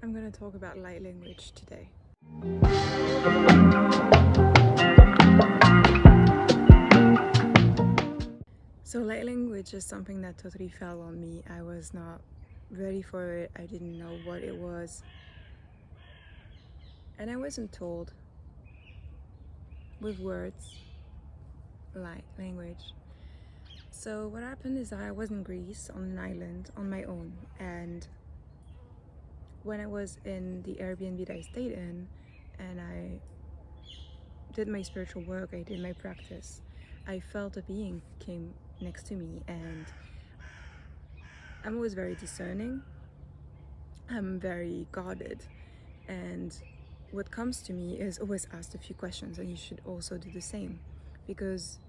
I'm going to talk about light language today. So light language is something that totally fell on me. I was not ready for it. I didn't know what it was. And I wasn't told with words light language. So what happened is I was in Greece on an island on my own, and when I was in the Airbnb that I stayed in and I did my spiritual work, I did my practice, I felt a being came next to me, and I'm always very discerning. I'm very guarded, and what comes to me is always ask a few questions, and you should also do the same, because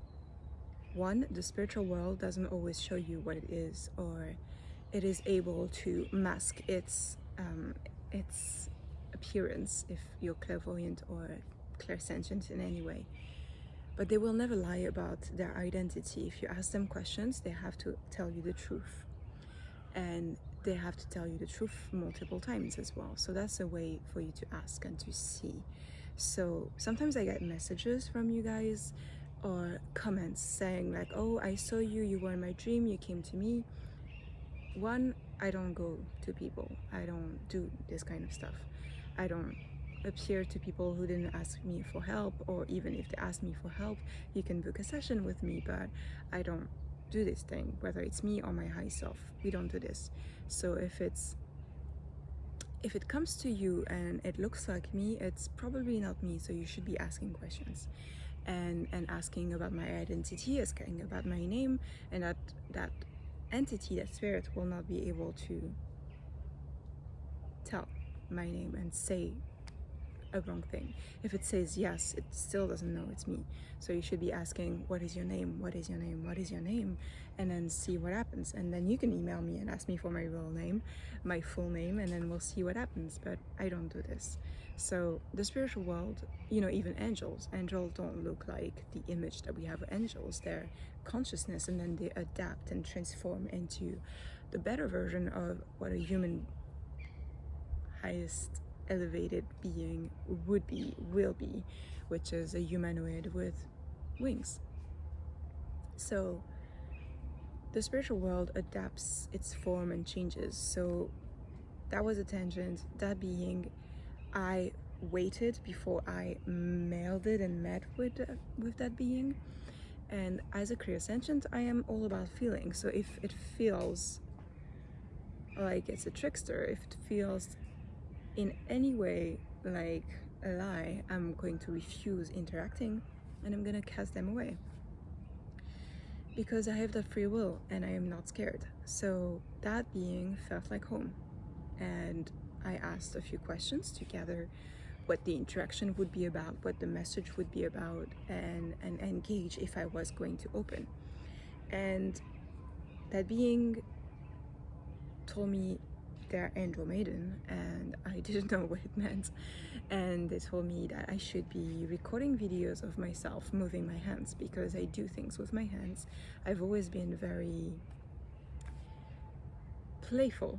one, the spiritual world doesn't always show you what it is, or it is able to mask its appearance if you're clairvoyant or clairsentient in any way. But they will never lie about their identity. If you ask them questions, they have to tell you the truth, and they have to tell you the truth multiple times as well. So that's a way for you to ask and to see. So sometimes I get messages from you guys or comments saying like, oh, I saw you, you were in my dream, you came to me. One, I don't go to people. I don't do this kind of stuff. I don't appear to people who didn't ask me for help, or even if they ask me for help, you can book a session with me, but I don't do this thing, whether it's me or my high self. We don't do this. So if it comes to you and it looks like me, it's probably not me. So you should be asking questions and asking about my identity, asking about my name, and that entity, that spirit, will not be able to tell my name and say a wrong thing. If it says yes, it still doesn't know it's me. So you should be asking, what is your name? What is your name? What is your name? And then see what happens. And then you can email me and ask me for my real name, my full name, and then we'll see what happens. But I don't do this. So the spiritual world, even angels don't look like the image that we have of angels. They're consciousness, and then they adapt and transform into the better version of what a human highest elevated being will be, which is a humanoid with wings. So the spiritual world adapts its form and changes. So that was a tangent. That being, I waited before I mailed it and met with that being. And as a clairsentient, I am all about feeling. So if it feels like it's a trickster, if it feels in any way like a lie, I'm going to refuse interacting, and I'm gonna cast them away, because I have that free will and I am not scared. So that being felt like home, and I asked a few questions to gather what the interaction would be about, what the message would be about, and engage if I was going to open. And that being told me they're angel maiden, and I didn't know what it meant. And they told me that I should be recording videos of myself moving my hands, because I do things with my hands. I've always been very playful,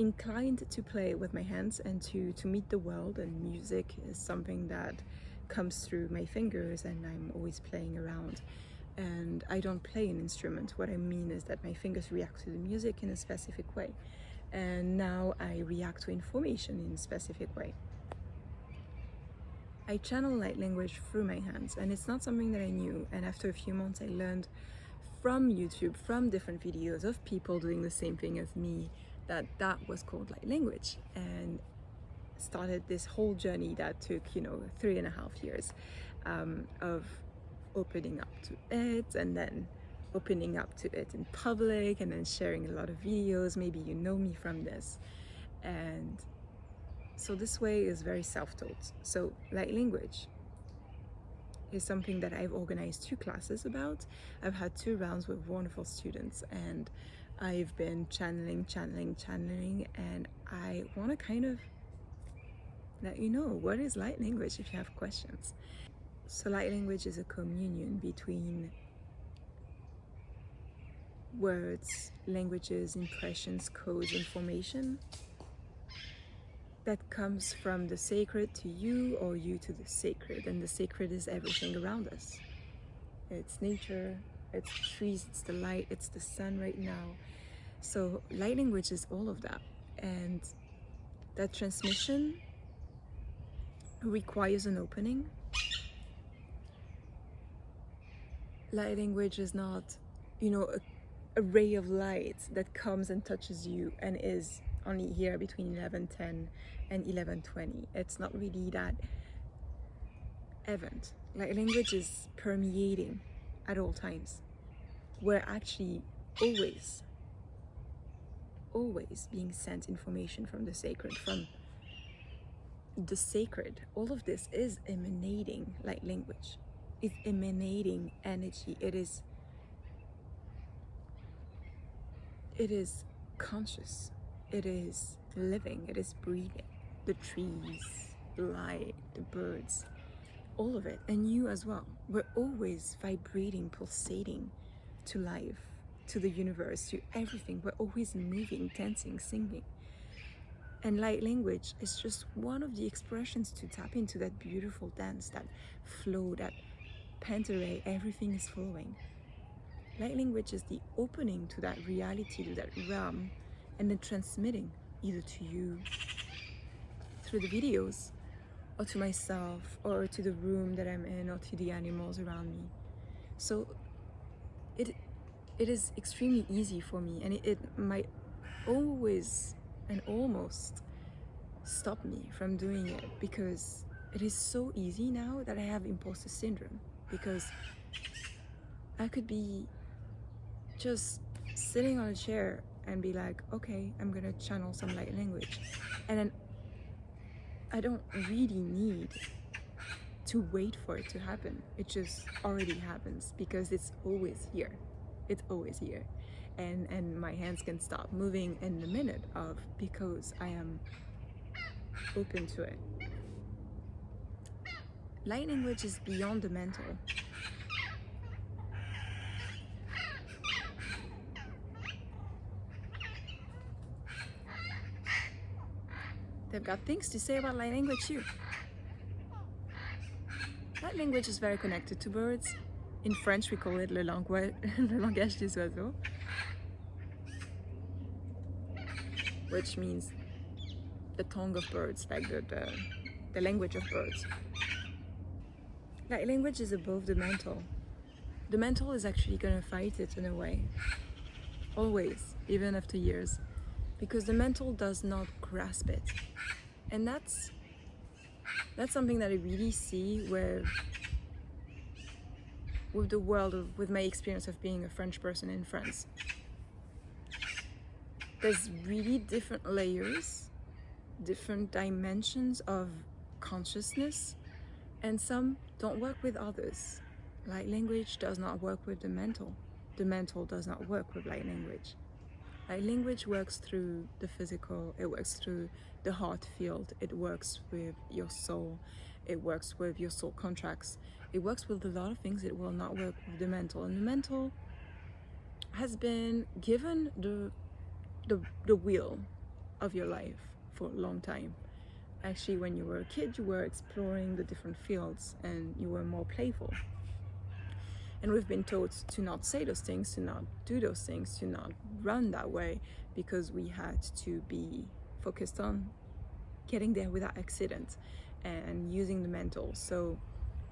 inclined to play with my hands and to meet the world, and music is something that comes through my fingers, and I'm always playing around. And I don't play an instrument. What I mean is that my fingers react to the music in a specific way, and now I react to information in a specific way. I channel light language through my hands, and it's not something that I knew. And after a few months, I learned from YouTube, from different videos of people doing the same thing as me, that was called light language, and started this whole journey that took 3.5 years of opening up to it, and then opening up to it in public, and then sharing a lot of videos. Maybe you know me from this. And so this way is very self-taught. So light language is something that I've organized 2 classes about. I've had 2 rounds with wonderful students, and I've been channeling, and I want to kind of let you know what is light language if you have questions. So light language is a communion between words, languages, impressions, codes, information that comes from the sacred to you, or you to the sacred. And the sacred is everything around us. It's nature, it's trees, it's the light, it's the sun right now. So light language is all of that. And that transmission requires an opening. Light language is not, a ray of light that comes and touches you and is only here between 11:10 and 11:20. It's not really that event. Light language is permeating at all times. We're actually always being sent information from the sacred, All of this is emanating light language. It's emanating energy. It is conscious. It is living. It is breathing. The trees, the light, the birds, all of it, and you as well. We're always vibrating, pulsating to life, to the universe, to everything. We're always moving, dancing, singing. And light language is just one of the expressions to tap into that beautiful dance, that flow, that pantare, everything is flowing. Light language is the opening to that reality, to that realm, and then transmitting either to you through the videos, or to myself, or to the room that I'm in, or to the animals around me. So it is extremely easy for me, and it might always and almost stop me from doing it, because it is so easy now that I have imposter syndrome, because I could be just sitting on a chair and be like, okay, I'm gonna channel some light language, and then I don't really need to wait for it to happen. It just already happens, because it's always here. It's always here. And my hands can stop moving in the minute because I am open to it. Light language is beyond the mental. They've got things to say about light language too. Light language is very connected to birds. In French, we call it le langage des oiseaux, which means the tongue of birds, like the language of birds. Light language is above the mental. The mental is actually gonna fight it in a way, always, even after years, because the mental does not grasp it. And that's something that I really see with the world, with my experience of being a French person in France. There's really different layers, different dimensions of consciousness, and some don't work with others. Light language does not work with the mental. The mental does not work with light language. Light language works through the physical, it works through the heart field, it works with your soul, it works with your soul contracts, it works with a lot of things. It will not work with the mental. And the mental has been given the wheel of your life for a long time. Actually, when you were a kid, you were exploring the different fields and you were more playful. And we've been taught to not say those things, to not do those things, to not run that way, because we had to be focused on getting there without accident and using the mental. So,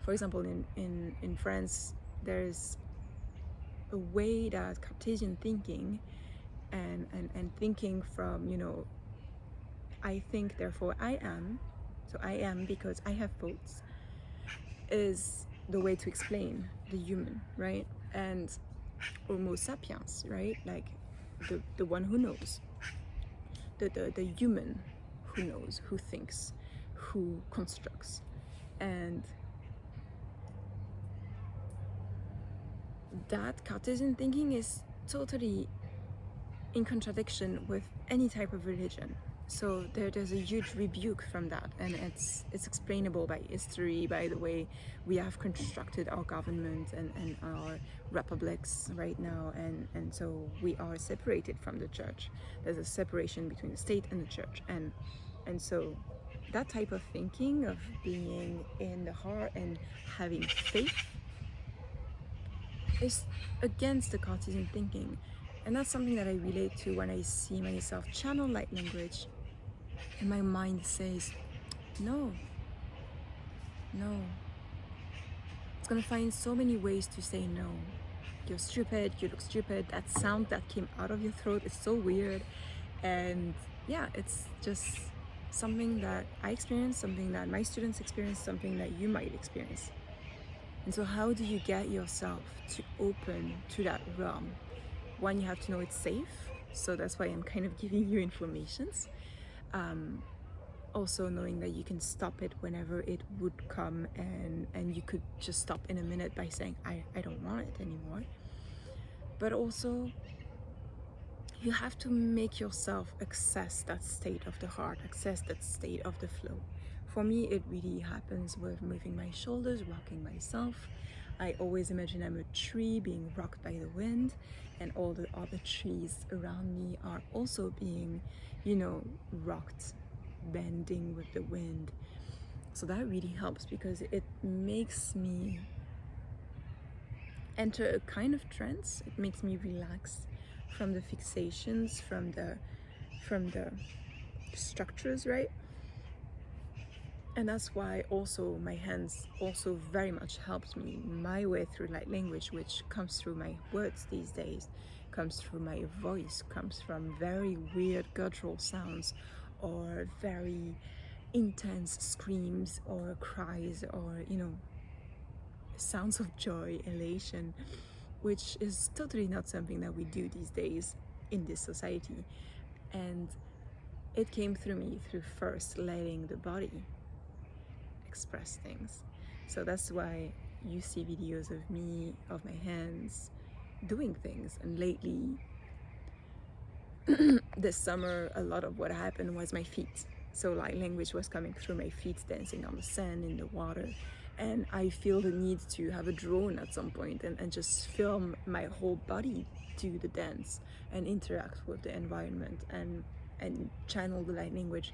for example, in France, there's a way that Cartesian thinking and thinking from, I think, therefore I am, so I am because I have thoughts, is the way to explain the human, right? And Homo sapiens, right? Like the one who knows, the human who knows, who thinks, who constructs. And that Cartesian thinking is totally in contradiction with any type of religion. So there's a huge rebuke from that, and it's explainable by history, by the way we have constructed our government and our republics right now, and so we are separated from the church. There's a separation between the state and the church, and And so that type of thinking, of being in the heart and having faith, is against the Cartesian thinking. And that's something that I relate to when I see myself channel light language and my mind says, no, no. It's gonna find so many ways to say no. You're stupid, you look stupid, that sound that came out of your throat is so weird. And yeah, it's just something that I experience, something that my students experience, something that you might experience. And so how do you get yourself to open to that realm? One, you have to know it's safe. So that's why I'm kind of giving you informations. Also knowing that you can stop it whenever it would come, and you could just stop in a minute by saying, I don't want it anymore. But also, you have to make yourself access that state of the heart, access that state of the flow. For me, it really happens with moving my shoulders, rocking myself. I always imagine I'm a tree being rocked by the wind, and all the other trees around me are also being, rocked, bending with the wind. So that really helps, because it makes me enter a kind of trance. It makes me relax from the fixations, from the structures, right? And that's why also my hands also very much helped me my way through light language, which comes through my words these days, comes through my voice, comes from very weird guttural sounds, or very intense screams or cries, or sounds of joy, elation, which is totally not something that we do these days in this society. And it came through me through first letting the body express things. So that's why you see videos of me, of my hands doing things. And lately, this summer, a lot of what happened was my feet. So light language was coming through my feet, dancing on the sand, in the water. And I feel the need to have a drone at some point and just film my whole body do the dance and interact with the environment and channel the light language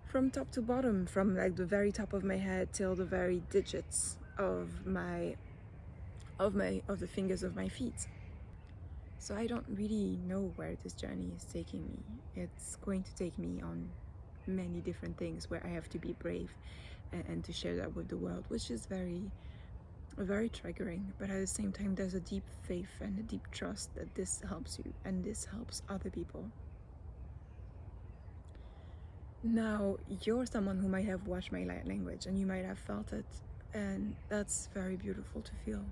from top to bottom, from like the very top of my head till the very digits of the fingers of my feet. So I don't really know where this journey is taking me. It's going to take me on many different things where I have to be brave and to share that with the world, which is very triggering. But at the same time, there's a deep faith and a deep trust that this helps you and this helps other people. Now, you're someone who might have watched my light language and you might have felt it, and that's very beautiful to feel.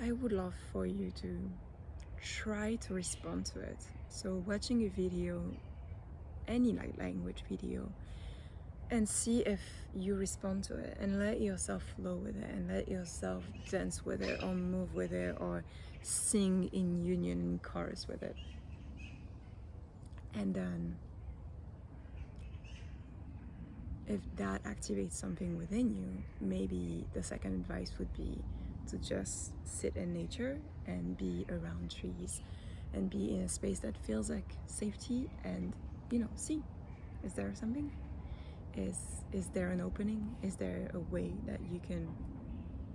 I would love for you to try to respond to it. So watching a video, any light language video, and see if you respond to it, and let yourself flow with it, and let yourself dance with it, or move with it, or sing in union, in chorus with it. And then if that activates something within you, maybe the second advice would be to just sit in nature and be around trees and be in a space that feels like safety, and see, is there something? Is there an opening? Is there a way that you can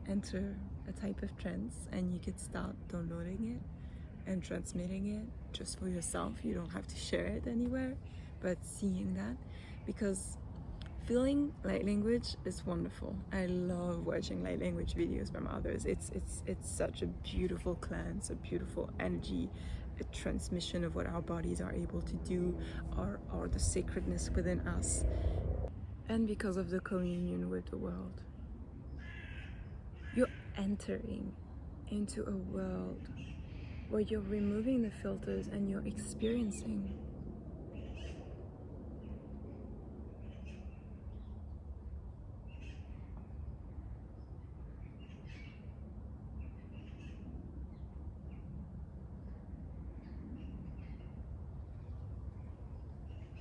enter a type of trance and you could start downloading it and transmitting it just for yourself? You don't have to share it anywhere, but seeing that, because feeling light language is wonderful. I love watching light language videos from others. It's such a beautiful cleanse, a beautiful energy, a transmission of what our bodies are able to do, or the sacredness within us, and because of the communion with the world. You're entering into a world where you're removing the filters and you're experiencing.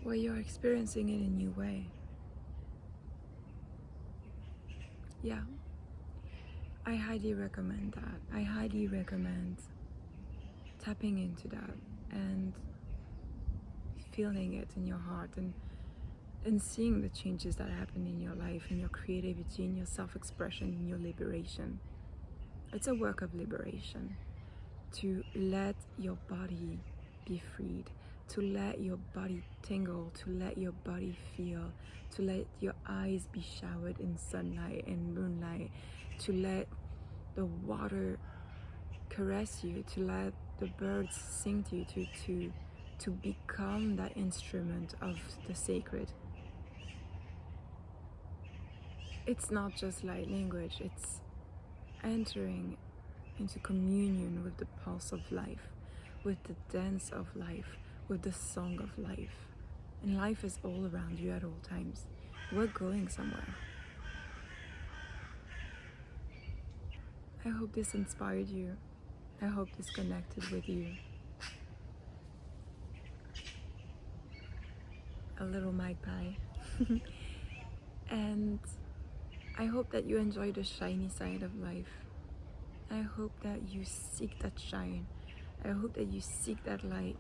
Where you're experiencing it in a new way. Yeah, I highly recommend that. I highly recommend tapping into that and feeling it in your heart, and and seeing the changes that happen in your life, in your creativity, in your self-expression, in your liberation. It's a work of liberation, to let your body be freed, to let your body tingle, to let your body feel, to let your eyes be showered in sunlight and moonlight, to let the water caress you, to let the birds sing to you, to become that instrument of the sacred. It's not just light language, it's entering into communion with the pulse of life, with the dance of life, with the song of life. And life is all around you at all times. We're going somewhere. I hope this inspired you. I hope this connected with you. A little magpie. And I hope that you enjoy the shiny side of life. I hope that you seek that shine. I hope that you seek that light.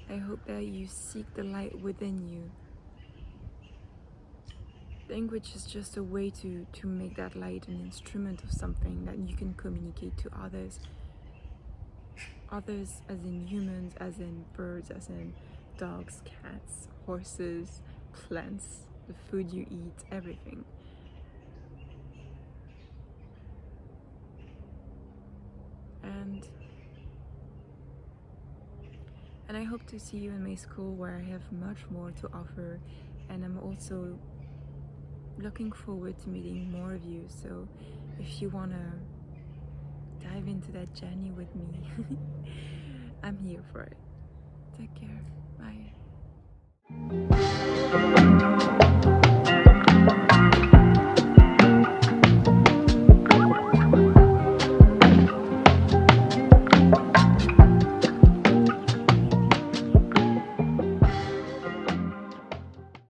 I hope that you seek the light within you. Language is just a way to make that light an instrument of something that you can communicate to others. Others as in humans, as in birds, as in dogs, cats, horses, plants, the food you eat, everything. And I hope to see you in my school, where I have much more to offer, and I'm also looking forward to meeting more of you. So if you want to dive into that journey with me, I'm here for it. Take care. Bye.